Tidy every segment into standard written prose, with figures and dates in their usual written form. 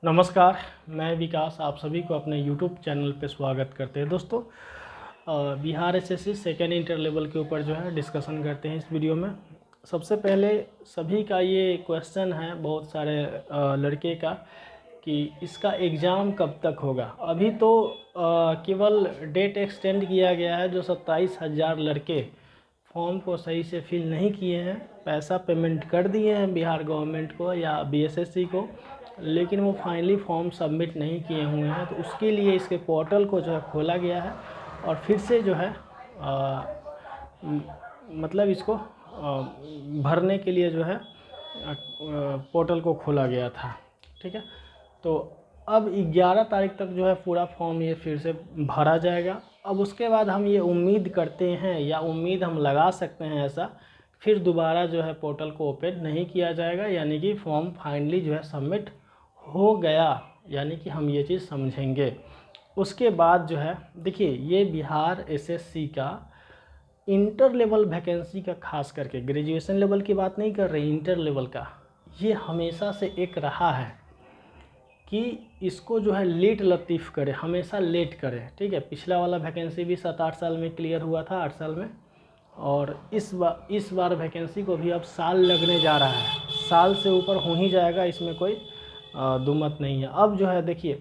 नमस्कार, मैं विकास आप सभी को अपने YouTube चैनल पे स्वागत करते हैं। दोस्तों, Bihar SSC second inter level के ऊपर जो है डिस्कशन करते हैं इस वीडियो में। सबसे पहले सभी का ये क्वेश्चन है बहुत सारे लड़के का कि इसका एग्ज़ाम कब तक होगा। अभी तो केवल डेट एक्सटेंड किया गया है। जो 27,000 लड़के फॉर्म को सही से फिल नहीं किए हैं, पैसा पेमेंट कर दिए हैं बिहार गवर्नमेंट को या बीएसएससी को, लेकिन वो फाइनली फॉर्म सबमिट नहीं किए हुए हैं, तो उसके लिए इसके पोर्टल को जो है खोला गया है और फिर से जो है मतलब इसको भरने के लिए जो है पोर्टल को खोला गया था। ठीक है, तो अब 11 तारीख तक जो है पूरा फॉर्म ये फिर से भरा जाएगा। अब उसके बाद हम ये उम्मीद करते हैं या उम्मीद हम लगा सकते हैं ऐसा, फिर दोबारा जो है पोर्टल को ओपन नहीं किया जाएगा, यानी कि फॉर्म फाइनली जो है सबमिट हो गया, यानी कि हम ये चीज़ समझेंगे। उसके बाद जो है देखिए, ये बिहार एसएससी का इंटर लेवल वैकेंसी का खास करके, ग्रेजुएशन लेवल की बात नहीं कर रही, इंटर लेवल का ये हमेशा से एक रहा है कि इसको जो है लेट लतीफ़ करे, हमेशा लेट करे। ठीक है, पिछला वाला वैकेंसी भी 7-8 साल में क्लियर हुआ था, 8 साल में, और इस बार वैकेंसी को भी अब साल लगने जा रहा है, साल से ऊपर हो ही जाएगा, इसमें कोई दुमत नहीं है। अब जो है देखिए,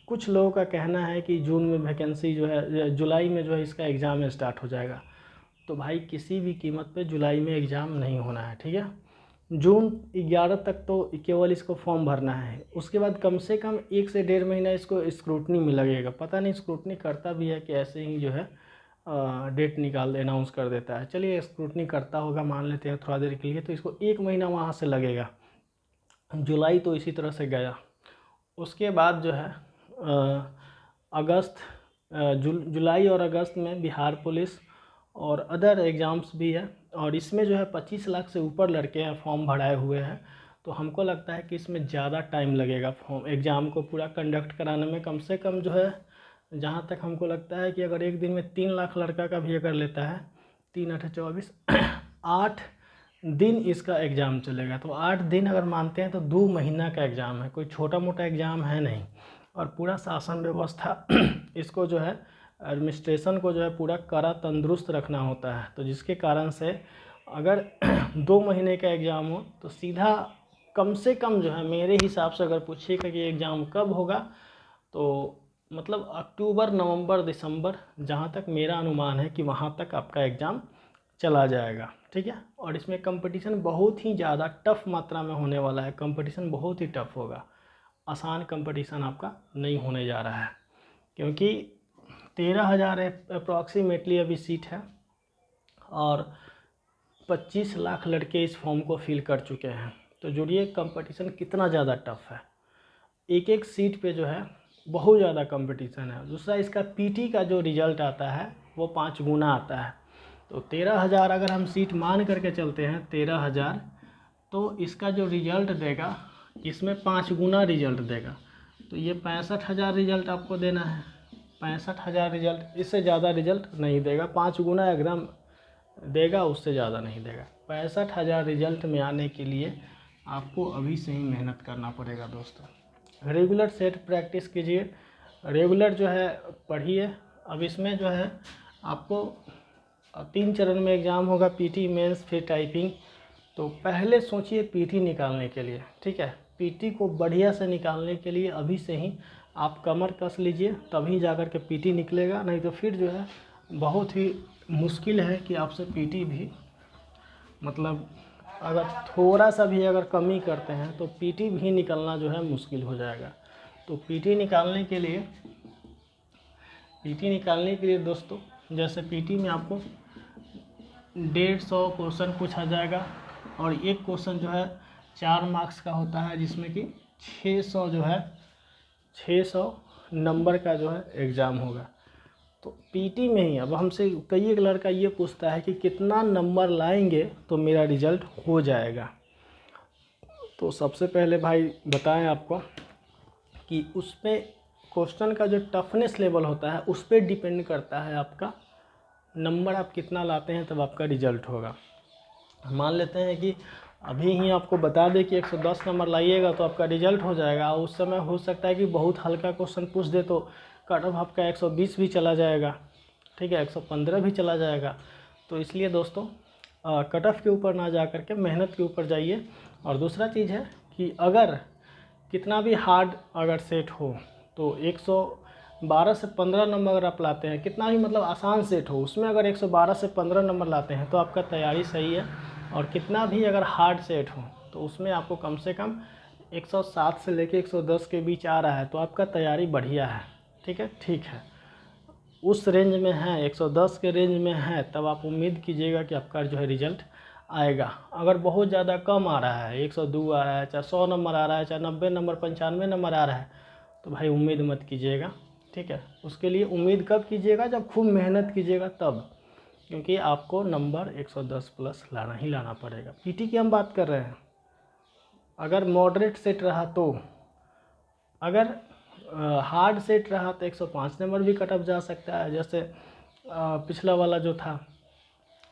कुछ लोगों का कहना है कि जून में वैकेंसी जो है, जुलाई में जो है इसका एग्ज़ाम स्टार्ट हो जाएगा। तो भाई किसी भी कीमत पे जुलाई में एग्ज़ाम नहीं होना है। ठीक है, जून 11 तक तो केवल इसको फॉर्म भरना है। उसके बाद कम से कम 1 से 1.5 महीना इसको स्क्रूटनी में लगेगा। पता नहीं स्क्रूटनी करता भी है कि ऐसे ही जो है डेट निकाल अनाउंस कर देता है। चलिए, स्क्रूटनी करता होगा, मान लेते हैं थोड़ा देर के लिए, तो इसको 1 महीना वहाँ से लगेगा। जुलाई तो इसी तरह से गया। उसके बाद जो है अगस्त, जुलाई और अगस्त में बिहार पुलिस और अदर एग्ज़ाम्स भी है, और इसमें जो है 25 लाख से ऊपर लड़के हैं फॉर्म भराए हुए हैं। तो हमको लगता है कि इसमें ज़्यादा टाइम लगेगा फॉर्म एग्ज़ाम को पूरा कंडक्ट कराने में। कम से कम जो है, जहाँ तक हमको लगता है कि अगर एक दिन में 3 लाख लड़का का भी अगर लेता है, 3 8 24 8 दिन इसका एग्ज़ाम चलेगा। तो 8 दिन अगर मानते हैं तो 2 महीना का एग्ज़ाम है, कोई छोटा मोटा एग्ज़ाम है नहीं। और पूरा शासन व्यवस्था इसको जो है, एडमिनिस्ट्रेशन को जो है पूरा कड़ा तंदुरुस्त रखना होता है। तो जिसके कारण से अगर 2 महीने का एग्ज़ाम हो तो सीधा कम से कम जो है, मेरे हिसाब से अगर पूछिएगा कि एग्ज़ाम कब होगा, तो मतलब अक्टूबर नवंबर दिसंबर, जहाँ तक मेरा अनुमान है कि वहाँ तक आपका एग्ज़ाम चला जाएगा। ठीक है, और इसमें कंपटीशन बहुत ही ज़्यादा टफ मात्रा में होने वाला है। कंपटीशन बहुत ही टफ होगा, आसान कंपटीशन आपका नहीं होने जा रहा है, क्योंकि 13,000 अप्रॉक्सीमेटली अभी सीट है और 25 लाख लड़के इस फॉर्म को फिल कर चुके हैं। तो जुड़िए, कंपटीशन कितना ज़्यादा टफ है। एक एक सीट पे जो है बहुत ज़्यादा कंपटीशन है। दूसरा, इसका पीटी का जो रिज़ल्ट आता है वो 5 गुना आता है। तो 13,000 अगर हम सीट मान करके चलते हैं, 13,000, तो इसका जो रिज़ल्ट देगा, इसमें 5 गुना रिज़ल्ट देगा। तो ये 65,000 रिज़ल्ट आपको देना है। 65,000 रिज़ल्ट, इससे ज़्यादा रिज़ल्ट नहीं देगा। 5 गुना एकदम देगा, उससे ज़्यादा नहीं देगा। 65,000 रिज़ल्ट में आने के लिए आपको अभी से ही मेहनत करना पड़ेगा दोस्तों। रेगुलर सेट प्रैक्टिस कीजिए, रेगुलर जो है पढ़िए। अब इसमें जो है आपको 3 चरण में एग्ज़ाम होगा, पीटी, मेंस, फिर टाइपिंग। तो पहले सोचिए पीटी निकालने के लिए। ठीक है, पीटी को बढ़िया से निकालने के लिए अभी से ही आप कमर कस लीजिए, तभी जाकर के पीटी निकलेगा। नहीं तो फिर जो है बहुत ही मुश्किल है कि आपसे पीटी भी, मतलब अगर थोड़ा सा भी अगर कमी करते हैं तो पीटी भी निकलना जो है मुश्किल हो जाएगा। तो पीटी निकालने के लिए दोस्तों, जैसे पीटी में आपको 150 क्वेश्चन पूछा जाएगा, और एक क्वेश्चन जो है 4 मार्क्स का होता है, जिसमें कि 600 जो है 600 नंबर का जो है एग्ज़ाम होगा। तो पीटी में ही अब हमसे कई एक लड़का ये पूछता है कि कितना नंबर लाएंगे तो मेरा रिज़ल्ट हो जाएगा। तो सबसे पहले भाई बताएं आपको कि उस पर क्वेश्चन का जो टफनेस लेवल होता है उस पर डिपेंड करता है आपका नंबर, आप कितना लाते हैं तब आपका रिज़ल्ट होगा। मान लेते हैं कि अभी ही आपको बता दें कि 110 नंबर लाइएगा तो आपका रिजल्ट हो जाएगा। उस समय हो सकता है कि बहुत हल्का क्वेश्चन पूछ दे तो कट ऑफ आपका 120 भी चला जाएगा, ठीक है, 115 भी चला जाएगा। तो इसलिए दोस्तों कट ऑफ के ऊपर ना जा करके मेहनत के ऊपर जाइए। और दूसरा चीज़ है कि अगर कितना भी हार्ड अगर सेट हो तो 112 से 15 नंबर अगर आप लाते हैं, कितना भी मतलब आसान सेट हो, उसमें अगर 112 से 15 नंबर लाते हैं तो आपका तैयारी सही है। और कितना भी अगर हार्ड सेट हो तो उसमें आपको कम से कम 107 से लेके 110 के बीच आ रहा है तो आपका तैयारी बढ़िया है, ठीक है, ठीक है। उस रेंज में है, 110 के रेंज में है, तब आप उम्मीद कीजिएगा कि आपका जो है रिजल्ट आएगा। अगर बहुत ज़्यादा कम आ रहा है, 102 आ रहा है, चाहे 100 नंबर आ रहा है, चाहे 90 नंबर 95 नंबर आ रहा है, तो भाई उम्मीद मत कीजिएगा, ठीक है। उसके लिए उम्मीद कब कीजिएगा, जब खूब मेहनत कीजिएगा तब, क्योंकि आपको नंबर 110 प्लस लाना ही लाना पड़ेगा। पीटी की हम बात कर रहे हैं। अगर मॉडरेट सेट रहा तो, अगर हार्ड सेट रहा तो 105 नंबर भी कट ऑफ जा सकता है, जैसे पिछला वाला जो था।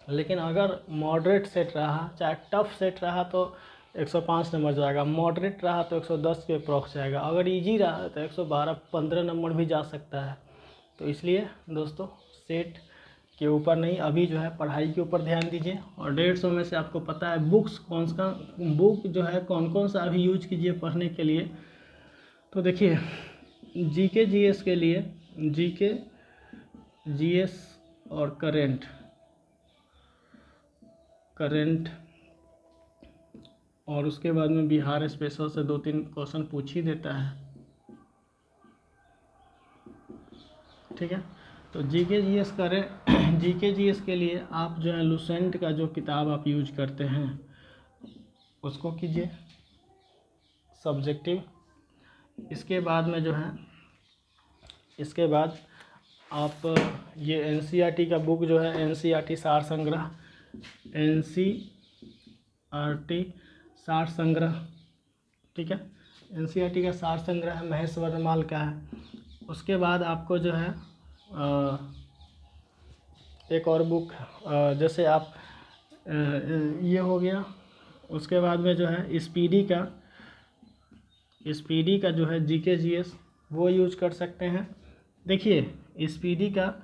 लेकिन अगर मॉडरेट सेट रहा, चाहे टफ सेट रहा तो 105 नंबर जाएगा, मॉडरेट रहा तो 110 के अप्रॉक्स जाएगा, अगर इजी रहा तो 112-15 नंबर भी जा सकता है। तो इसलिए दोस्तों सेट के ऊपर नहीं, अभी जो है पढ़ाई के ऊपर ध्यान दीजिए। और 150 में से आपको पता है बुक्स कौन सा बुक जो है कौन कौन सा अभी यूज कीजिए पढ़ने के लिए। तो देखिए जीके जीएस के लिए जीके जीएस और करेंट और उसके बाद में बिहार स्पेशल से 2-3 क्वेश्चन पूछ ही देता है, ठीक है। तो जीके जीएस करें, जीके जीएस के लिए आप जो है लुसेंट का जो किताब आप यूज करते हैं उसको कीजिए, सब्जेक्टिव। इसके बाद में जो है, इसके बाद आप ये एनसीईआरटी का बुक जो है, एनसीईआरटी सार संग्रह, एनसीईआरटी सार संग्रह, ठीक है, एनसीईआरटी का सार संग्रह महेश वर्माल का है। उसके बाद आपको जो है एक और बुक जैसे आप ये हो गया। उसके बाद में जो है स्पीडी का जो है जीके जीएस वो यूज कर सकते हैं। देखिए स्पीडी का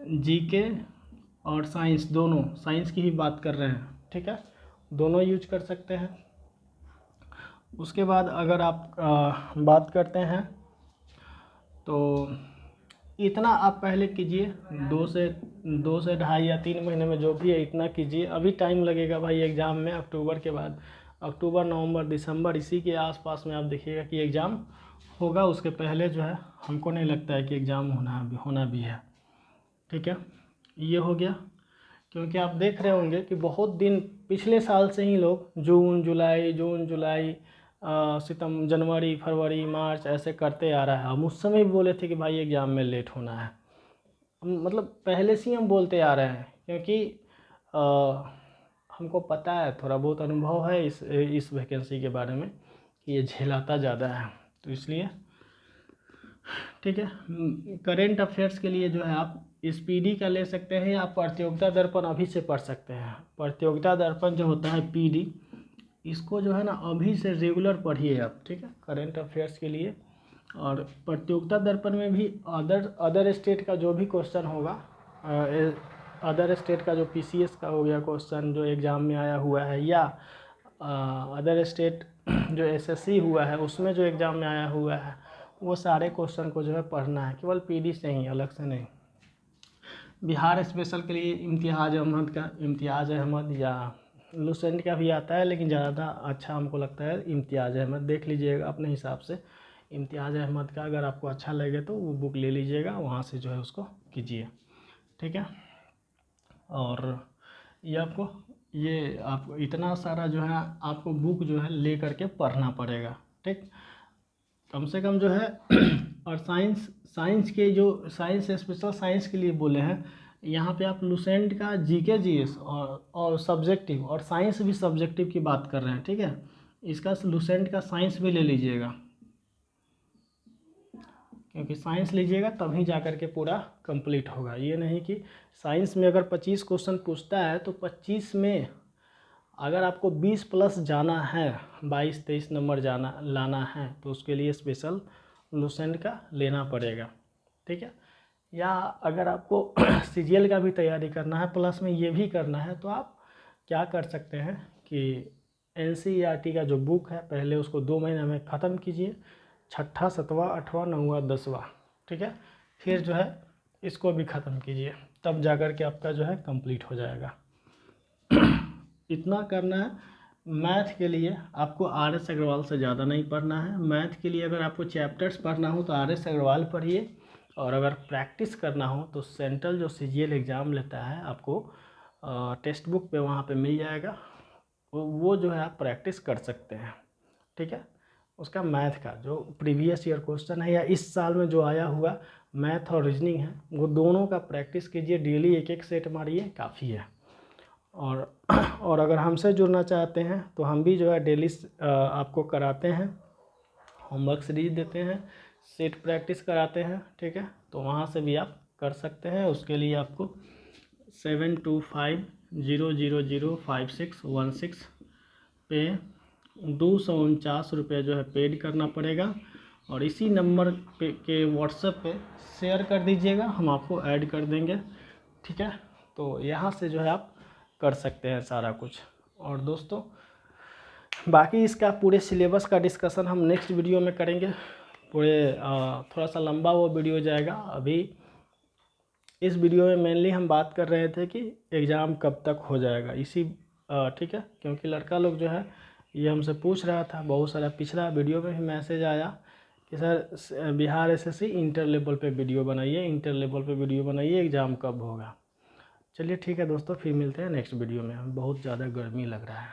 जीके और साइंस, दोनों साइंस की ही बात कर रहे हैं, ठीक है, दोनों यूज कर सकते हैं। उसके बाद अगर आप बात करते हैं तो इतना आप पहले कीजिए, 2 से 2.5 या 3 महीने में जो भी है इतना कीजिए। अभी टाइम लगेगा भाई एग्ज़ाम में, अक्टूबर के बाद, अक्टूबर नवंबर दिसंबर इसी के आसपास में आप देखिएगा कि एग्ज़ाम होगा। उसके पहले जो है हमको नहीं लगता है कि एग्ज़ाम होना भी है, ठीक है। ये हो गया, क्योंकि आप देख रहे होंगे कि बहुत दिन पिछले साल से ही लोग जून जुलाई जनवरी फरवरी मार्च ऐसे करते आ रहा है। हम उस समय भी बोले थे कि भाई एग्ज़ाम में लेट होना है, मतलब पहले से ही हम बोलते आ रहे हैं, क्योंकि हमको पता है, थोड़ा बहुत अनुभव है इस वैकेंसी के बारे में कि ये झेलाता ज़्यादा है, तो इसलिए ठीक है। करेंट अफेयर्स के लिए जो है आप स्पीडी का ले सकते हैं या प्रतियोगिता दर्पण अभी से पढ़ सकते हैं। प्रतियोगिता दर्पण जो होता है पीडी, इसको जो है ना अभी से रेगुलर पढ़िए आप, ठीक है, करेंट अफेयर्स के लिए। और प्रतियोगिता दर्पण में भी अदर स्टेट का जो भी क्वेश्चन होगा, अदर स्टेट का जो पीसीएस का हो गया क्वेश्चन जो एग्ज़ाम में आया हुआ है, या अदर स्टेट जो एसएससी हुआ है उसमें जो एग्ज़ाम में आया हुआ है, वो सारे क्वेश्चन को जो है पढ़ना है, केवल पीडी से ही, अलग से नहीं। बिहार स्पेशल के लिए इम्तियाज़ अहमद या लुसेंट का भी आता है, लेकिन ज़्यादा अच्छा हमको लगता है इम्तियाज़ अहमद। देख लीजिएगा अपने हिसाब से, इम्तियाज़ अहमद का अगर आपको अच्छा लगे तो वो बुक ले लीजिएगा, वहाँ से जो है उसको कीजिए, ठीक है। और ये आपको इतना सारा जो है आपको बुक जो है ले करके पढ़ना पड़ेगा, ठीक, कम से कम जो है। और साइंस के जो साइंस स्पेशल साइंस के लिए बोले हैं, यहाँ पे आप लुसेंट का जीके जीएस और सब्जेक्टिव, और साइंस भी सब्जेक्टिव की बात कर रहे हैं, ठीक है। इसका लुसेंट का साइंस भी ले लीजिएगा, क्योंकि साइंस लीजिएगा तभी जा कर के पूरा कंप्लीट होगा। ये नहीं कि साइंस में अगर 25 क्वेश्चन पूछता है तो 25 में अगर आपको 20 प्लस जाना है, 22-23 नंबर लाना है, तो उसके लिए स्पेशल लुसेंट का लेना पड़ेगा, ठीक है। या अगर आपको सीजीएल का भी तैयारी करना है, प्लस में ये भी करना है, तो आप क्या कर सकते हैं कि एनसीईआरटी का जो बुक है पहले उसको 2 महीने में ख़त्म कीजिए, 6ठा 7वां 8वां 9वां 10वां, ठीक है। फिर जो है इसको भी ख़त्म कीजिए, तब जाकर के आपका जो है कंप्लीट हो जाएगा। इतना करना है। मैथ के लिए आपको आर.एस. अग्रवाल से ज़्यादा नहीं पढ़ना है। मैथ के लिए अगर आपको चैप्टर्स पढ़ना हो तो आर.एस. अग्रवाल पढ़िए, और अगर प्रैक्टिस करना हो तो सेंट्रल जो सीजीएल एग्ज़ाम लेता है आपको टेक्स्ट बुक पे वहाँ पे मिल जाएगा, वो जो है आप प्रैक्टिस कर सकते हैं, ठीक है। उसका मैथ का जो प्रीवियस ईयर क्वेश्चन है या इस साल में जो आया हुआ मैथ और रीजनिंग है, वो दोनों का प्रैक्टिस कीजिए, डेली एक एक सेट मारिए, काफ़ी है। और अगर हमसे जुड़ना चाहते हैं तो हम भी जो है डेली आपको कराते हैं, होमवर्क सीरीज देते हैं, सेट प्रैक्टिस कराते हैं, ठीक है। तो वहाँ से भी आप कर सकते हैं। उसके लिए आपको 7250005616 पे 249 रुपये जो है पेड करना पड़ेगा, और इसी नंबर पे के व्हाट्सएप पे शेयर कर दीजिएगा, हम आपको ऐड कर देंगे, ठीक है। तो यहाँ से जो है आप कर सकते हैं सारा कुछ। और दोस्तों बाकी इसका पूरे सिलेबस का डिस्कशन हम नेक्स्ट वीडियो में करेंगे। पूरे थोड़ा सा लंबा वो वीडियो जाएगा। अभी इस वीडियो में मेनली हम बात कर रहे थे कि एग्ज़ाम कब तक हो जाएगा, इसी ठीक है, क्योंकि लड़का लोग जो है ये हमसे पूछ रहा था, बहुत सारा पिछला वीडियो में भी मैसेज आया कि sir Bihar SSC inter level पे वीडियो बनाइए, इंटर लेवल पे वीडियो बनाइए, एग्ज़ाम कब होगा। चलिए ठीक है दोस्तों, फिर मिलते हैं नेक्स्ट वीडियो में। बहुत ज़्यादा गर्मी लग रहा है।